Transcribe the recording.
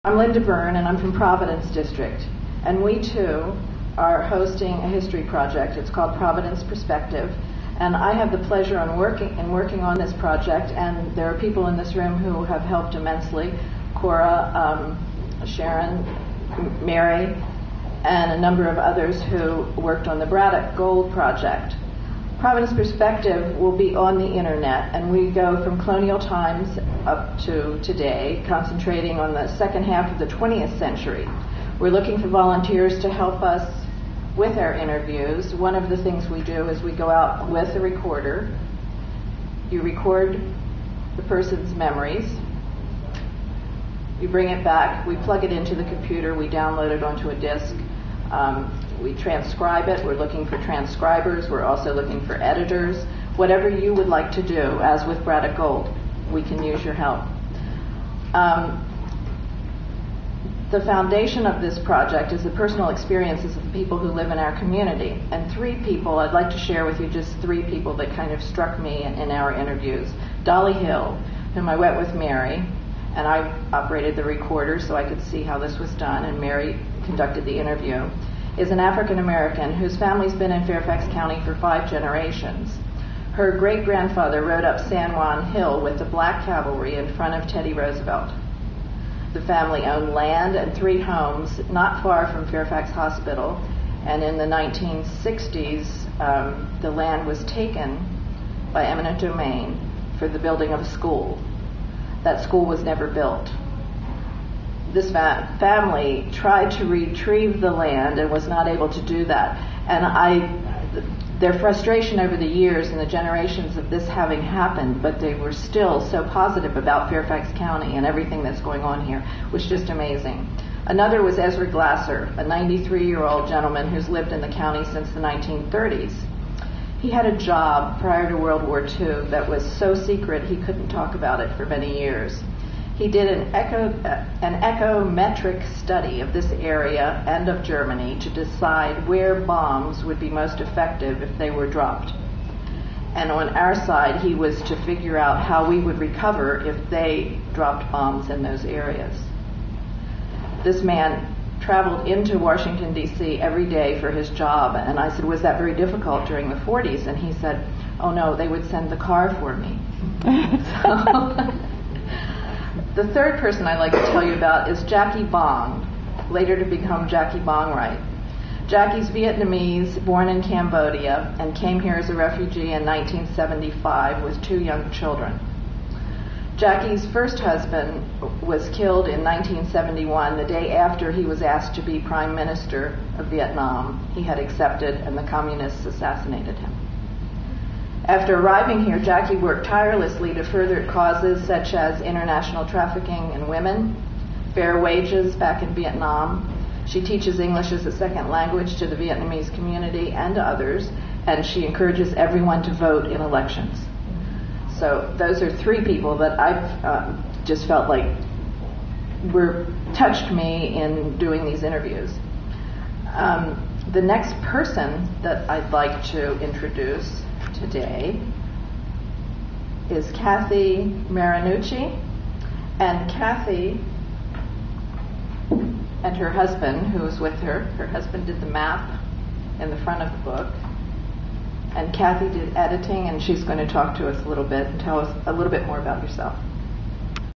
I'm Linda Byrne, and I'm from Providence District, and we too are hosting a history project. It's called Providence Perspective, and I have the pleasure in working on this project, and there are people in this room who have helped immensely. Cora, Sharon, Mary, and a number of others who worked on the Braddock Gold Project. Providence Perspective will be on the internet, and we go from colonial times up to today, concentrating on the second half of the 20th century. We're looking for volunteers to help us with our interviews. One of the things we do is we go out with a recorder. You record the person's memories. You bring it back. We plug it into the computer. We download it onto a disk. We transcribe it. We're looking for transcribers. We're also looking for editors. Whatever you would like to do, as with Braddock Gold, we can use your help. The foundation of this project is the personal experiences of the people who live in our community. And three people, I'd like to share with you just three people that kind of struck me in our interviews. Dolly Hill, whom I went with Mary, and I operated the recorder so I could see how this was done, and Mary conducted the interview, is an African American whose family's been in Fairfax County for 5 generations. Her great-grandfather rode up San Juan Hill with the Black Cavalry in front of Teddy Roosevelt. The family owned land and 3 homes not far from Fairfax Hospital, and in the 1960s, the land was taken by eminent domain for the building of a school. That school was never built. This family tried to retrieve the land and was not able to do that. And their frustration over the years and the generations of this having happened, but they were still so positive about Fairfax County and everything that's going on here, was just amazing. Another was Ezra Glasser, a 93-year-old gentleman who's lived in the county since the 1930s. He had a job prior to World War II that was so secret he couldn't talk about it for many years. He did an echometric study of this area and of Germany to decide where bombs would be most effective if they were dropped. And on our side, he was to figure out how we would recover if they dropped bombs in those areas. This man traveled into Washington, D.C. every day for his job, and I said, was that very difficult during the 40s? And he said, oh no, they would send the car for me. The third person I'd like to tell you about is Jackie Bong, later to become Jackie Bong-Wright. Jackie's Vietnamese, born in Cambodia, and came here as a refugee in 1975 with 2 young children. Jackie's first husband was killed in 1971, the day after he was asked to be Prime Minister of Vietnam. He had accepted, and the communists assassinated him. After arriving here, Jackie worked tirelessly to further causes such as international trafficking in women, fair wages back in Vietnam. She teaches English as a second language to the Vietnamese community and to others, and she encourages everyone to vote in elections. So those are 3 people that I've just felt like touched me in doing these interviews. The next person that I'd like to introduce today is Kathy Marinucci, and Kathy and her husband, who was with her, her husband did the map in the front of the book, and Kathy did editing, and she's going to talk to us a little bit and tell us a little bit more about yourself.